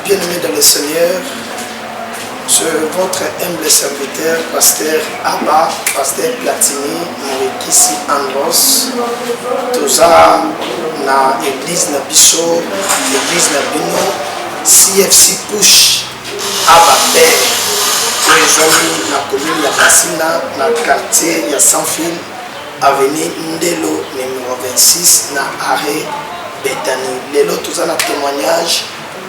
Bien-aimés dans le Seigneur, je votre humble serviteur, pasteur Abba, pasteur Platini, Mourikisi Andros, Toza, na église na Bisso, église na Bino, CFC Push, Abba Père, rejoignez la commune de Bassina, na quartier ya Sans-Fil, avenue Ndelo, numéro 26, na arrêt Bethany. Lelo Toza na témoignage,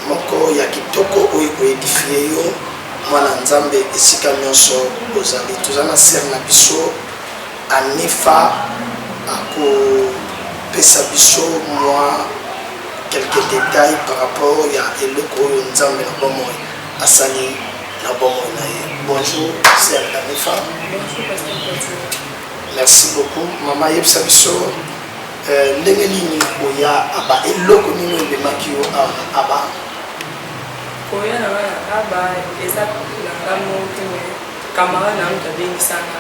moko ya kitoko oyo koedifie yo mwana nzambe esika nyonso ozali toza na ser na biso anifa akopesa biso mwa quelques détails par rapport ya eloko oyo nzambe na bomoi asali na bomoi na ye. Bonjour ser anifa. Merci beaucoup mama yebisa biso ndenge nini oya aba eloko nini oyebemaki yo aba Koya na aba eza kulanga moto kamara na mtu abengisanga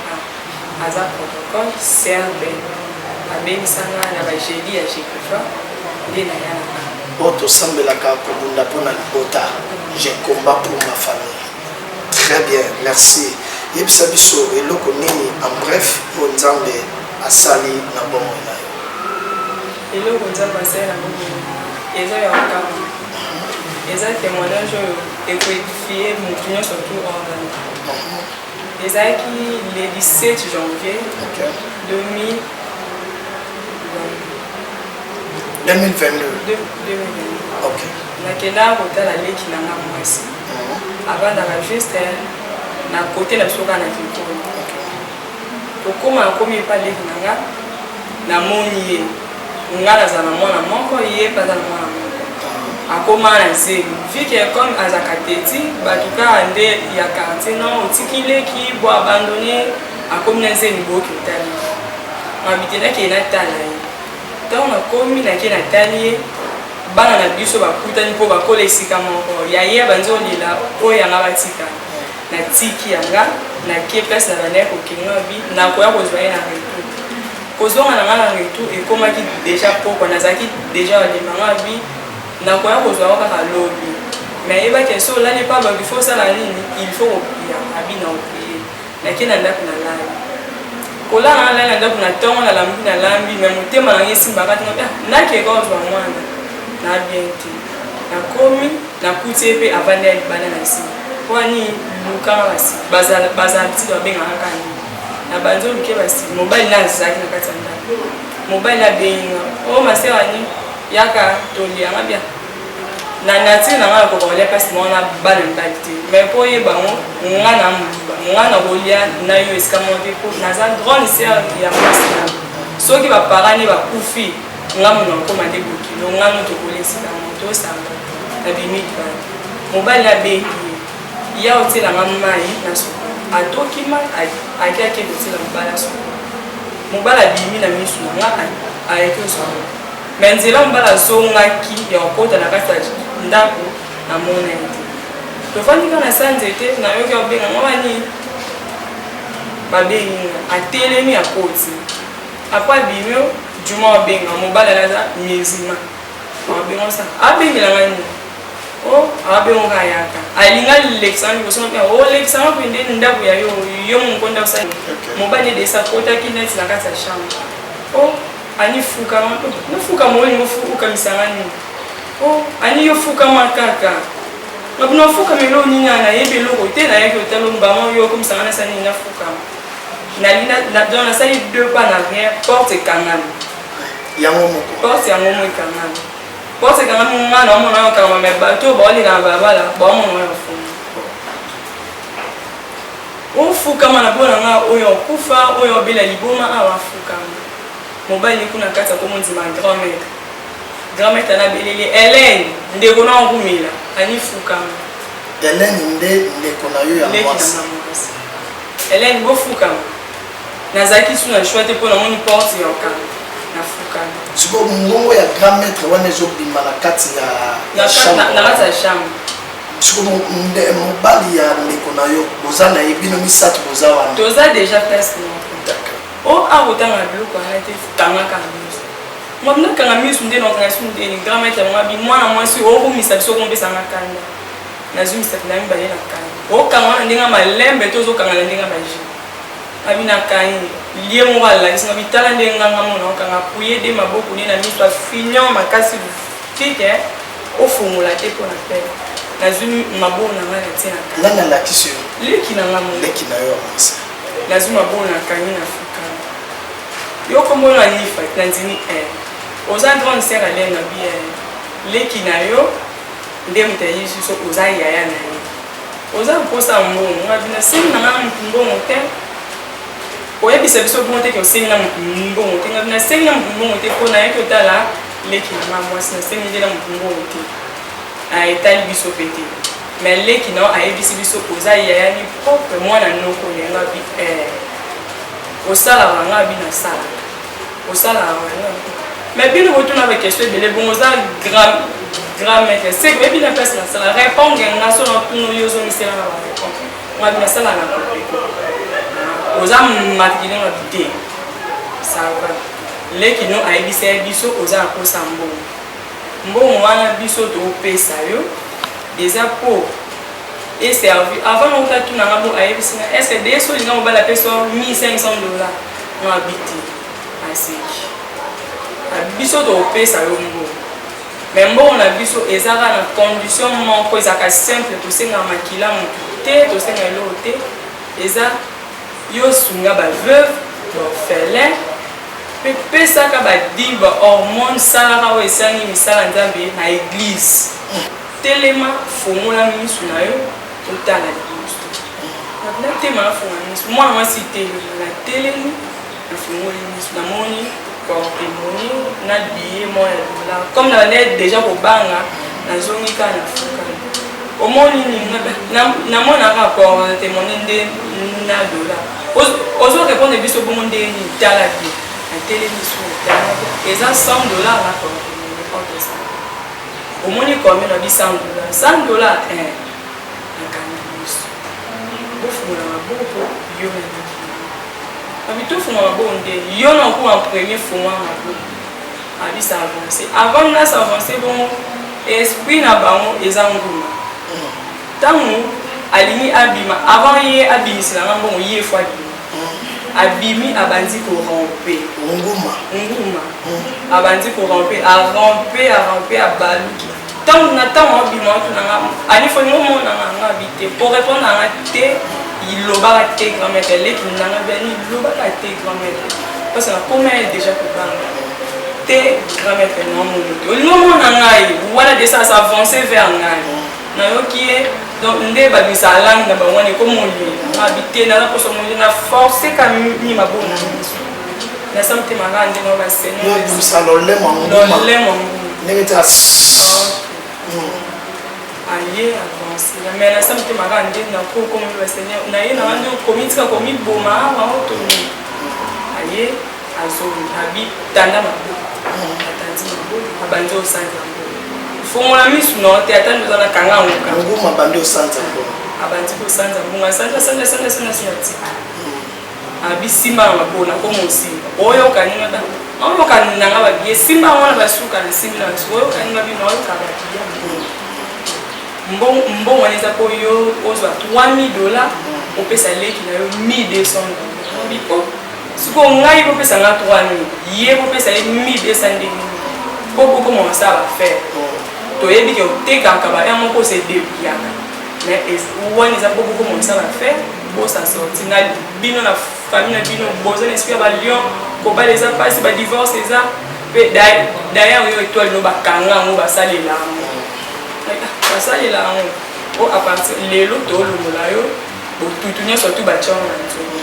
aza protocole serbe abengisanga na ba jeudi ya Jekufa ndina yana auto sambelaka kobunda pona libota je combat pour ma famille. Très bien, merci. Yebisa biso eloko nini en bref o nzambe asali na bomo na yo. Eloko nzambe asali na bomo eza ya wakama. Les témoignages écodifiés montrent surtout en les qui le 17 janvier 2022. Ok. Nakela hôtel à l'équipe n'a pas moi avant d'aller juste na côté la soga na Kitoko. Pour comment comme pas l'équipe n'a na monier ngala za na mwana moko yé pas na mwana akoma na zeli vike comme azakateti batuka ande ya quartier non otikile ki bo abandonné akomi na zeli boki tali mabitena ke na tala donc akomi na ke na tali bana na biso bakutani po bakola esika moko ya ye banzo lila oya nga batika na tiki yanga na ke place na bana ko kinga bi na ko ya kozwa na retour kozonga na ngala retour ekomaki déjà poko nazaki déjà alimanga bi na ko ya kozwa kaka lobi mais eba ke so là n'est pas il faut ça la ligne il faut prier abi na prier na kina ndako na lala kola na lala ndako na tongo na lambi na lambi mais motema na yesi mbakati na ke ko zwa mwana na bien ti na komi na kutie pe avanda ibana na si kwani luka basi bazal ti do benga kani na banzo luke basi mobile na zaki na katanda mobile na benga o masera ni yaka tolia ngabia na nati na ngala ko le passe mona bana ndakti mais po ye bango ngana mba ngana bolia na yo eskamante ko na za drone ser ya masina soki ba parani ba kufi ngamu na ko mande boki no ngano to kolesika moto samba na bimit ba mobile na be ya otela ngamai na so atoki ma akia ke otela mbala so mobile bimi na misu nga ayeke so menzela mbala zongaki ya okota na kati ndako na mona ete tofandika na sanzete na yoki obenga ngwani babenga atelemi akoti apa bimyo juma obenga mobala laza mizima obenga sa abengela ngani o abenga kayaka alinga lexan ko sona o lexan ko inde ndako ya yo mkonda sa mobala de sa kota kineti na kati ya shamba o ani fuka mto nufuka mwoni mufuka misangani oh ani yo fuka makaka ngabuna fuka melo ninya na yebe loko te na yake hotelo mbamo yo comme sangana sani na fuka na lina na dona sali deux pas na rien porte kanani yango moko porte yango mo kanani porte kanani mwana wa mwana kama mebato boli na babala ba mwana wa fuka o fuka mana bona nga oyo kufa oyo bila liboma awa fuka mobile kuna kata ko monzima grand-mère na belele Hélène ndeko na ngumila ani fuka Hélène ndeko na yo ya mwasi Hélène bo fuka nazaki suna chouette pour na moni porte ya okana na fuka siko ngongo ya grand-mère wana zo bimba na kati ya chambre na kati ya chambre siko mobali ya ndeko na yo bozana ebino misato bozawana toza déjà presque o abotanga biloko na te tanga kanga moi na kanga misu nde na kanga sunde ni grand-mère mwa bi mwana mwasi o ko misa biso ko mpesa ngakanda nazwi misapi na mibale na kani okanga wana ndenge malembe to ozokanga na ndenge baji abi na kani lie moko alakisi nga bitala ndenge nganga mona okanga puye de maboko nde na miso afinion makasi fike ofungola te mpo na pele nazwi maboko na ngai natie na kani nani alakisi yo leki na nga mona leki na yo amasa nazwi maboko na kani na fukana yo kombona nifa nandimi oza grande sœur ale na bi leki na yo nde moto ya yesu so oza yaya na ye oza mposa mbongo ngabina sengi na nga motu mbongo te oyebisa biso bongo te ke osengi na motu mbongo te ngabina sengi na motu mbongo te mpo na ye ke otala leki na nga mwasi na sengi nde na motu mbongo te etali biso pe te mais leki na yo ayebisi biso oza yaya ni propre mwana noko yenga bi osalaka nga bi nasalaka osalaka nga mais bino botuna bakestion ebele bongo oza grand maître c'est que bien place na sala répondre nga so na tuno yo zo misela na ba répondre nga bi na sala na ko oza matikile na bité ça va leki no ayebisa biso oza na kosa mbongo wana biso to pesa yo déjà pour et servi avant on t'a tout na ngabo ayebisa est-ce que des so linga mobala peso $1500 na habité asiki biso to pesa yo mbongo mais mbongo na biso ezaka na condition moko ezaka simple tosenga makila motu te tosenga eloko te eza yo sunga baveuve baorphelin mpe pesaka badile bahormone salaka oyo esangi misala nzambe na église telema fongola misu na yo otala liboso na tema nafonga misu mwana mwasi telema na telemi nafongoli misu namoni porte-monnaie na billet moya dollar comme na net déjà kobanga nazongi kaka na fukana omoni namonaka porte-monnaie nde na dollar ozorépondre biso bongo ndeni tala bien natelemi so eza $100 na porte-monnaie contre ça omoni combien na bi $100 $100 nakanga biso bofungola maboko yo abitofunga maboko ndeni yo na okuwa premier funga maboko abisa avancé avant na s'avancer bon esprit na bango eza nguma ntango alingi abima avant ye abimisela nga mbongo ye fo abimi abandi korompe nguma abandi korompe arompe abaluki ntango na ntango abima watunanga anifolingo monanga nga bite po répondre anga te ilobaka te grand-mère leki nanga beni ilobaka te grand-mère parce que nakoma déjà kobanga te grand-mère namoni te olingo mona ngai wana déjà s'avancer vers ngai nayoki ye donc nde babisa alangi na bango wana ekomoli nabite naza poso moli na force kami mabona miso nasa motemaka ndenge o basenolemo aye avancé mais nasa motemaka ndenge nakokomi baseigneur na ye nanga nde okomitika komiboma aotoni aye azoni abitanda maboko atandi maboko abandi osanza fongola misu no te atandi oza na kanga nguma abandi osanza mbongo abandi kosanza mbongo asanja abisimba na maboko nakoma osimba oyokaninga ta oyokananga babie simba wana basuka na simbi na basuka oyokaninga bino oyoka babie mbongo wana eza po yo ozwa $3000 opesa leki na yo $1200 biko siko ngai kopesa nga 3000 ye kopesa ye 1200 ndenge po bokoma osala bafaire toyebi ke otekaka baya moko se debiyaka mais wana eza po bokoma osala bafaire bosa sorti na bino na famille na bino boza na esprit ya balion kobala eza mpasi badivorce eza mpe d'ailleurs oyo étoile no bakanga yango basalela yango o apartir lelo tolongola yo botutu nyonso tu batiango na nzongo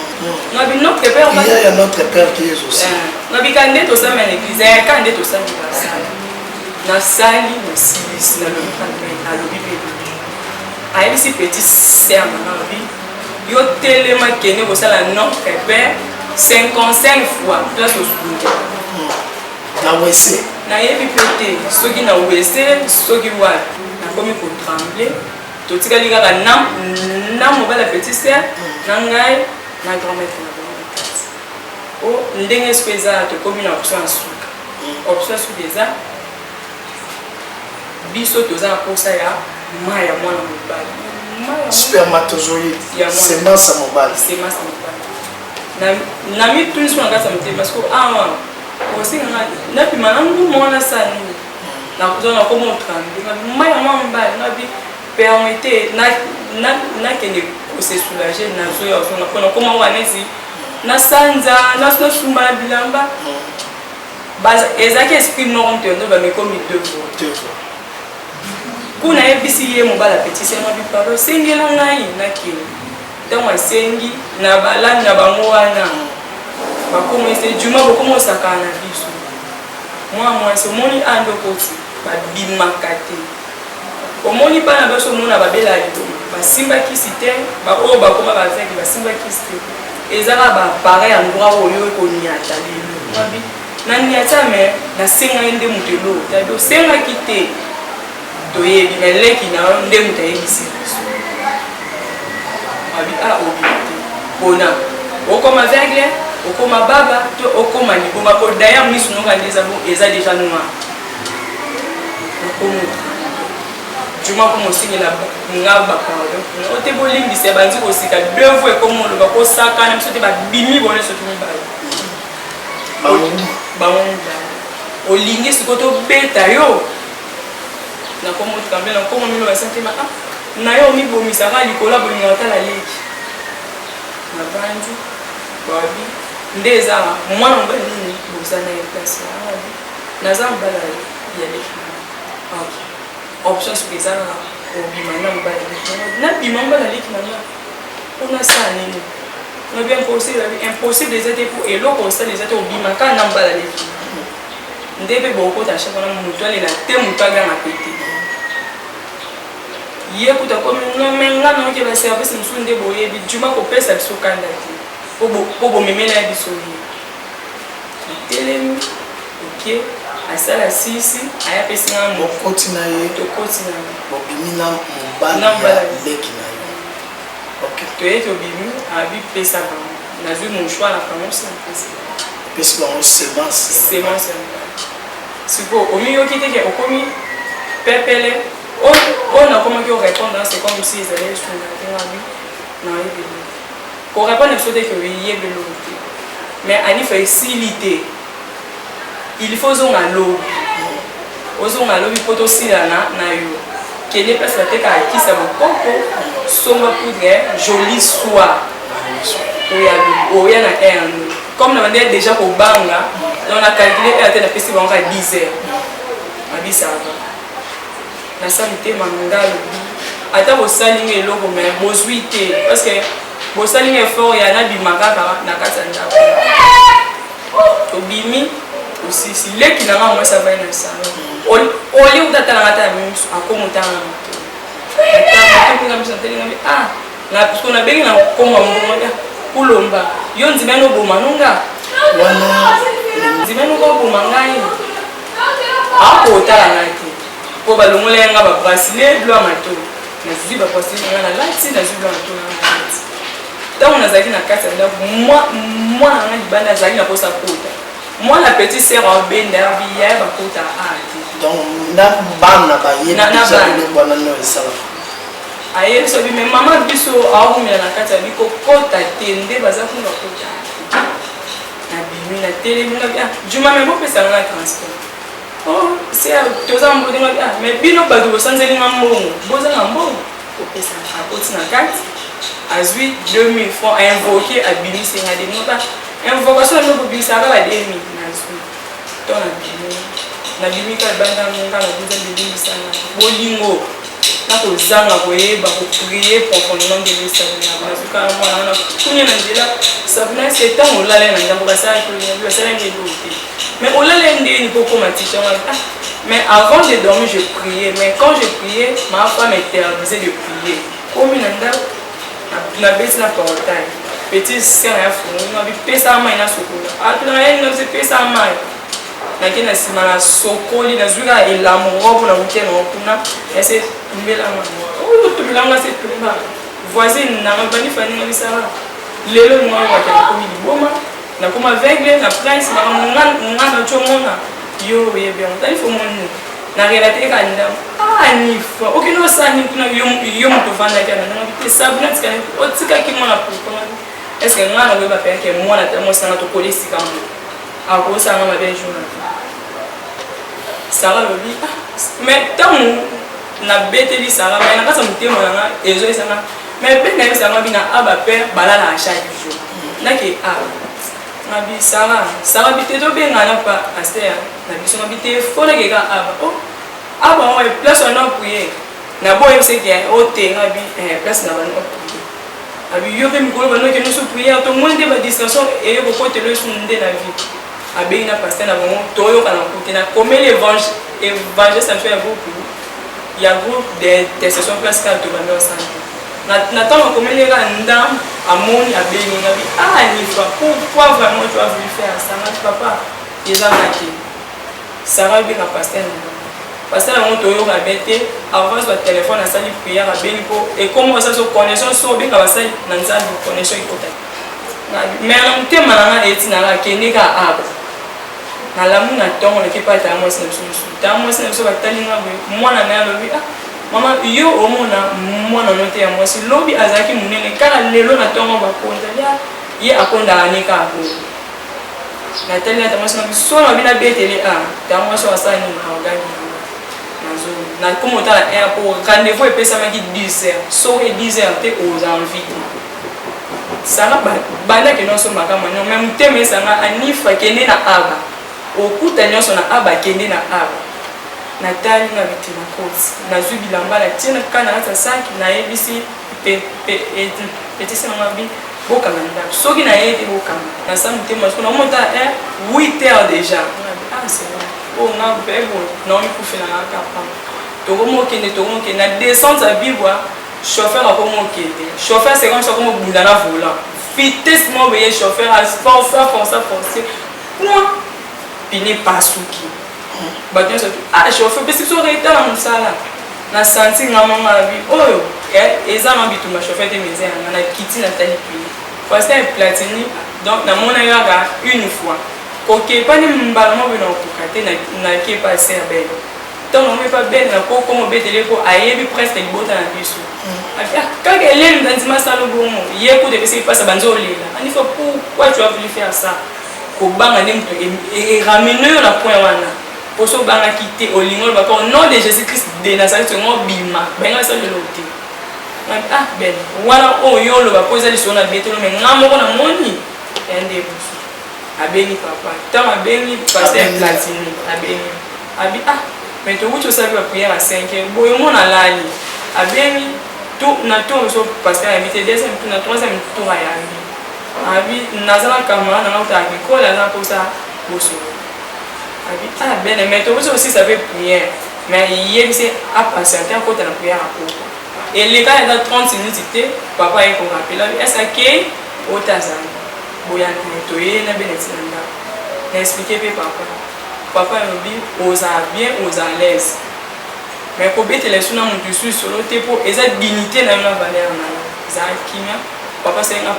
ngabi notre père il y a notre père qui est aussi ngabi kande tosala na église ya kande tosala na sali na silisi na lobi pe ayebisi petit sœur na lobi yo telema kende kosala notre père 55 fois place osukunda na wese na yebi pe te soki na wese soki wapi nakomi kotremble totikali kaka na mobala petit sœur na ngai na grand-mère na bango kati o ndenge esko eza tokomi na option ya suka option ya suka eza biso toza na posa ya Maya mwana mobali. Spermatozoïde. Semence à mobile. Semence à mobile. Na mi tout sur la case parce que aussi na pi manangu mona sani. Na kuzona ko montra. Maya mwana mobile na bi permettre na kende ko se soulager na zo ya zo na comment wanesi na sanza na sumba bilamba. Baza ezaki esprit non ntendo ba me comme deux fois. Kuna ebisi ye mobala petit c'est ma bi paro sengela ngai na kini. Donc sengi na bala na bango wana. Ba commencer juma ba commencer kana biso. Moi c'est moni ando koti ba bimakate. Omoni pa na biso mona ba bela lido. Ba simba kisite ba o ba koma ba zaki ba simba kisite. Ezaka ba pareil endroit oyo ko ni atali. Mabi na ni atame na senga ende mutelo. Tado senga kite. Toyebi meleki na nde mutayebisi. Abi obité bona okoma aveugle okoma baba to okoma liboma ko d'ailleurs misu nonga ndeza bo eza déjà noir okomo juma ko mosingela ngaba pardon ote bolingi se banzi ko sika deux fois comme on va ko saka na msote ba bimi bona soki mi ba olingi sikoto beta yo na komo tukambela komo milo ba sentiment na yo mi bomisa ka likola bolinga otala leki na bandi babi ndeza mwana mbali nini bozana ya place na zambala ya leki option spéciale obimana mbali na bimamba na leki na on a ça nini on a bien impossible des étés pour et l'autre ça les étés obimaka na mbala leki ndebe boko ta chaque na mutwale la te mutaga na pété ye kuta comme non menga non ke ba service musunde boye bi juma ko pesa biso kanda ti po memela biso ni telemi ok asala sisi aya pesa ngo kotina ye to kotina bo bimina mbala leki na yo ok to ye to bimi abi pesa ba na zu mon choix la prononce pesa ba semence sipo omi yo kiteke okomi pepele on a comment répondre c'est comme si ils allaient sur la non pour répondre il faut que il y ait de l'eau mais à niveau facilité il faut on a l'eau on a l'eau il faut aussi là na yo qui n'est pas ça qui ça mon coco sombre poudre joli soie où il y a un comme on a déjà au banga on a calculé à la festival on a 10 heures à 10 heures na santé mangalo ata bo salinga eloko mais bozuite parce que bo salinga effort ya na bimaka na katanda obimi aussi si leki na moi ça va na salon oli utata na ngata miso akomutanga na parce qu'on a bien na koma mbonga kulomba yo nzimeno boma nunga wana nzimeno ko boma ngai ako tala ngati pour balongola nga ba bracelet blanc mato na zibi ba bracelet nga na lati na zibi blanc mato na lati tant on a zaki na kasa na moi na libanda zaki na posa kota moi la petite sœur en benda biya ba kota donc na bana ba yena na bana no sala aye so bi mais maman biso a umela na kasa biko kota tende baza kuna kota na bimi na télé nga bien juma même pas pesa nga transport. Oh, c'est tout ça, mais bien, pas de sans aller en bon, besoin en bon. À côté de la carte, à 2000 francs invoqué à Bini, c'est un démon. Invocation de l'eau, ça va à 2000. Ton na Bini, quand banda monga, la deuxième de Bini, ça bolingo. Na ko zanga ko yeba ko prier profondément de l'Israël. Na suka mwana na kunya na ndela sabna c'est tant on l'a na ndambo ba sa ko le sa ngi loté. Mais on l'a ndé ni poko matita mais avant de dormir je priais mais quand je priais ma femme m'interdisait de prier. Comme na bête na portail. Petit sœur ya fou na bi pesa mai na sokola. Atuna yena se pesa mai. Na kina simana sokoli na zuga elamour na weekend okuna ese mbela mama o to bilanga se tumba voisine na mabani fani na bisara lelo mwa wa ka ko mi boma na kuma aveugle na prince na ngana chomona yo ye bien tali fo moni na relate ka ndam ni fa ok no sa ni kuna yo mtu fanda kana na bite sabuna tikana otika ki mwana pour est-ce que ngana we ba pe ke mwana ta mo sana to polisi ka mo ako sa ngama be jour Sarah lobi mais tamu na beteli Sarah mais na kasa mutema na ezo esanga mais pe na Sarah bina aba pe balala a chaque jour na ke nabi Sarah bite to be ngana pa aster na biso na bite fona ke ka aba on place on a prier na boye c'est que o te nabi place na bana abi yo pe mi ko bana ke no so prier to moins de ba distraction et ko ko te le sunde na vie abi na pasteur na bon to yo kana ko na comme l'évangile ça fait beaucoup il y a groupe des sessions place quand to bana ensemble na tant comme les ndam amoni abeni nabi ni fa pourquoi vraiment tu as voulu faire ça na papa ils ont attaqué Sarah bi na pasteur pasteur na moto yo ka bete avant sur téléphone na sali prière abeni ko et comment ça so connexion so bi ka basali na nzali connexion ikota mais na mutema na eti na la kene ka aba na lamu na tongo le kipa ta mo sina so batali nga mwana na lobi mama yo omona mwana note ya mwasi lobi azaki munene kala lelo na tongo bakonza ye akonda anika ko na tali na tamosi na biso na bina betele ta mwasi wasani na ogani nazo na komota la airport rendez-vous epesa maki 10h so et 10h te aux envies sanga bana ke no so makama no même teme sanga anifa kende na aba okuta nyonso na aba kende na aba natali na bitima kosi na zubi lamba la tina kana na saki na ebisi petisi na mabi bokanga ndako soki na yete bokanga na sa mutema so na monta 8h déjà c'est bon na bebo na on peut faire la capa to ko na descente à bibwa chauffeur a comment kende chauffeur c'est comme ça comme bunda na volant vitesse mo be chauffeur à forcer point pini pasuki bato so chauffeur parce que so reta na musala na senti ngama mabi oyo eza na bituma chauffeur de maison na kiti na tali pini parce que platini donc na mona yaga une fois OK pas ni mbala mo bino kokate na ke passer ben donc on pas ben na ko comme betele ko ayebi presque libota na biso quand elle est dans ma salle bomo yeko de se passe banzo lela ani faut pourquoi tu as voulu faire ça ko banga ni mtu et ramener la point wana pour so banga quitter au lingol ba au nom de Jésus-Christ de Nazareth ngo bima benga ça de l'autre ben wala o yo lo ba poser les sur na betelo mais ngamo ko na moni ende busu abeni papa tant abeni pasteur platini abeni abi mais tu wucho sabi ba prière à 5 boyo mona lali abeni tout na tout so pasteur invité deuxième tour na troisième tour ya abi nazala kamara na ngota ko la na posa boso abi ben mais tu wucho aussi sabi prière mais hier c'est à patienter à côté de la prière à côté et les gars dans 30 minutes papa est pour rappeler est-ce que au tazana boya netoye na beneti na na expliquer pe papa lobi oza bien oza à l'aise mais ko betele suna mutu su solo te po eza dignité na na valeur na za kimia papa c'est na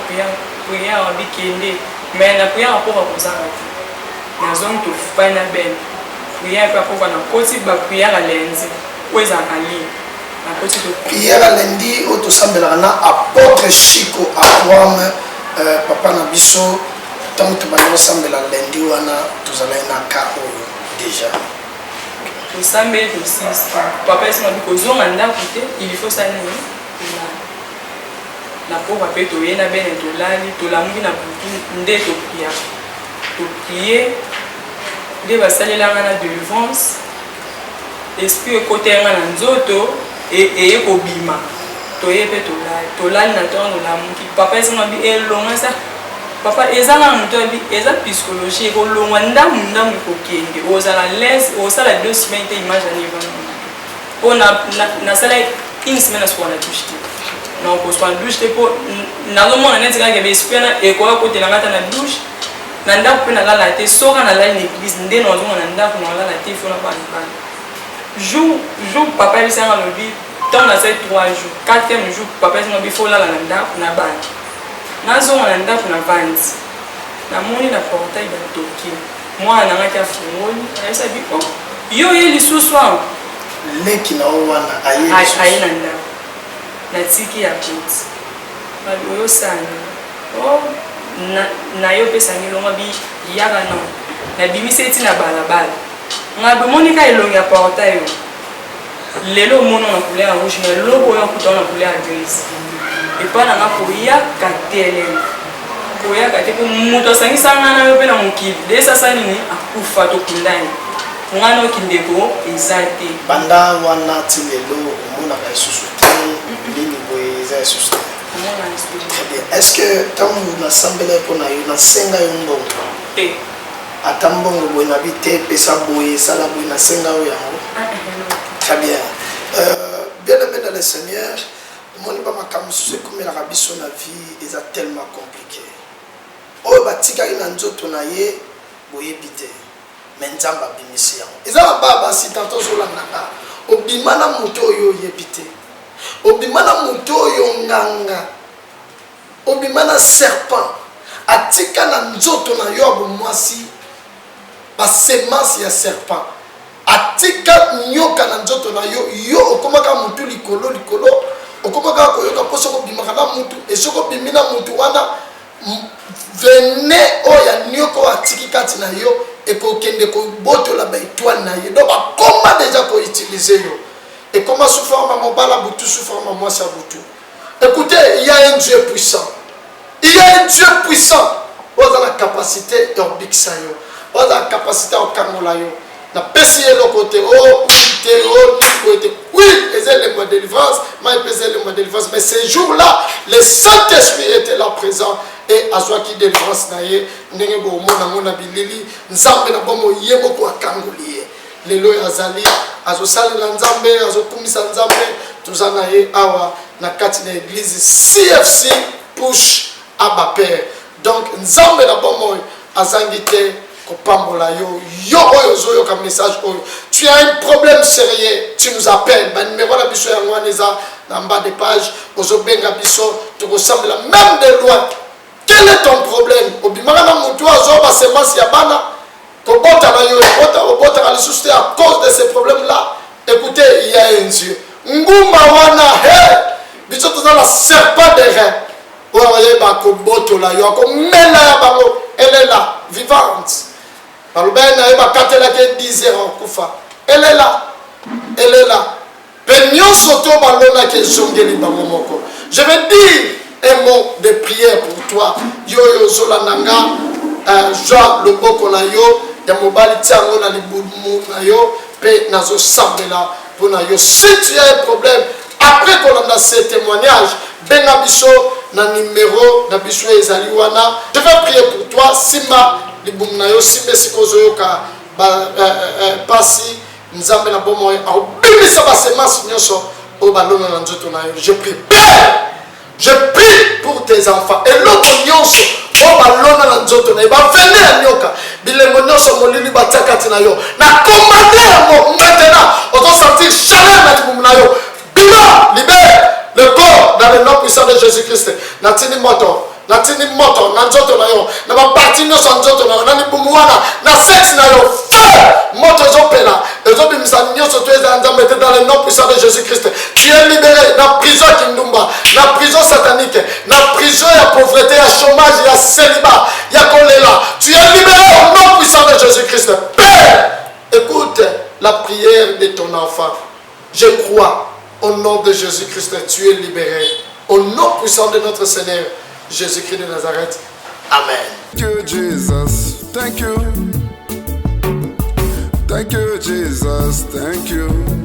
prière abi kende mais na prière pour koza na zone to fana ben prière pour na koti ba prière à lundi oza ali na koti to prière à lundi o to sambela na apôtre Chico Abraham papa na biso tant que bana sambela lundi wana tozala na ka déjà to sambela to six papa esi mabi ko zonga ndako te il faut ça nini na po papa to yena bene to lali to lamungi na butu nde to prier de basalela ngana délivrance esprit côté ngana nzoto et ko bima to yepe to lali na tono la mungi papa esi mabi elonga ça papa ezala muto abi eza psychologie ko longwa ndamu ko kende ozala l'aise osala 2 semaines te image ani vana na sala une semaine sur la douche non ko soit douche te po na lo mona neti ka ke be spena e ko ko te na ngata na douche na ndako pe na la te soka na la l'église nde no zo na ndako na la te fona ba jour papa il s'en lobi dans na 3 jours 4e jour papa il s'en faut la ndako na ba nazo na ndako na vandi na moni na portail ba toki mwana ngaki afungoli aisa bi yo ye lisusu awa leki na o wana aye na ndako natiki ya koti babi oyosani na yo pesani longa bi yaka na bimisi eti na balabala nga bomoni elongi ya porta yo lelo mono na couleur rouge mais loko oyo kuta na couleur grise epa nanga koyaka telema koyaka te mpe moto asangisanga na yo mpe na mokili de sasa nini akufa tokundani ngana okindeko eza te banda wana ti lelo omonaka lisusu te nini boye eza lisusu te. Très bien. Est-ce que tant que l'assemblée pour na senga yombo ata mbongo boye na bite pesa boye sala boye na senga o yango. Très bien. Bien aimé dans le Seigneur, mon pas makambo ce comme la rabiso na vie est tellement compliqué. O batika ina nzoto na ye boye bite. Mais nzamba bimisi yango. Eza baba si tanto zola nanga. Obimana moto yo yebite. Obimana moto yo nganga. Obimana serpent. Atika na nzoto na yo abomwasi. Ba semence ya serpent. Atika nyoka na nzoto na yo yo okomaka mutu likolo okomaka koyoka poso ko bimaka na mutu esoko bimina mutu wana vene oya nyoko atiki kati na yo ekokende ko botola ba étoile na ye donc akoma déjà ko utiliser yo et comment sous forme mobala butu sous forme moi ça butu. Écoutez, il y a un Dieu puissant. Il y a un Dieu puissant. Vous avez la capacité d'orbixer yo. Vous avez la capacité au kamola yo. Na pesier le côté oui, c'est le mois de délivrance, le mois de délivrance, mais ces jours-là, le Saint-Esprit était là présent et à soi qui délivrance naie, n'engé bo mona mona bilili, nzambe na bomo yemo ko akanguliye. Lelo yazali, azo sali la nzambe, azo kumisa nzambe, tuzanaye awa na kati na église CFC push Abba Père. Donc nzambe na bomo azangite kopambola yo oyo zoyo comme message oyo. Tu as un problème sérieux, tu nous appelles. Ba numéro la biso yango neza na bas de page, ozobenga biso, tu ressembles même de loin. Quel est ton problème? Obimaka na mutu azo ba semence ya bana. Kobota na yo, obota na lisuste à cause de ces problèmes là. Écoutez, il y a un Dieu. Nguma wana he. Biso toza la serpent des reins. Oya ba koboto la yo ko mela ya bango, elle est là, vivante. Elle est là. Elle est là. Je vais dire un mot de prière pour toi. Yo yo zolananga Jean le boko na yo ya mobali tiango na libumu na yo pe nazo sambela pour na yo. Si tu as un problème après qu'on a ce témoignage, benga biso na numéro na biso ezali wana. Je vais prier pour toi Sima libumna yo simbe sikozoyoka pasi nzambe na bomo au bimisa ba semence nyoso o balona na nzoto na yo. Je prie Père, je prie pour tes enfants et l'autre nyoso o balona na nzoto na yo ba venir nyoka bilengo nyoso molili batakati na yo na commander mo maintenant on doit sentir chaleur na libumna yo bima libère le corps dans le nom puissant de Jésus-Christ. Natini moto natini moto na nzoto na yo na ba parti nyoso nzoto na yo na libumuana na sexe na yo feu moto zopela ezobimisa nyoso to eza nzambe dans le nom puissant de Jésus-Christ. Tu es libéré na prison kindumba, na prison satanique, na prison ya pauvreté, ya chômage, ya célibat, ya kolela. Tu es libéré au nom puissant de Jésus-Christ. Père, écoute la prière de ton enfant. Je crois au nom de Jésus-Christ, tu es libéré. Au nom puissant de notre Seigneur Jésus-Christ de Nazareth. Amen. Thank you, Jesus. Thank you. Thank you, Jesus. Thank you.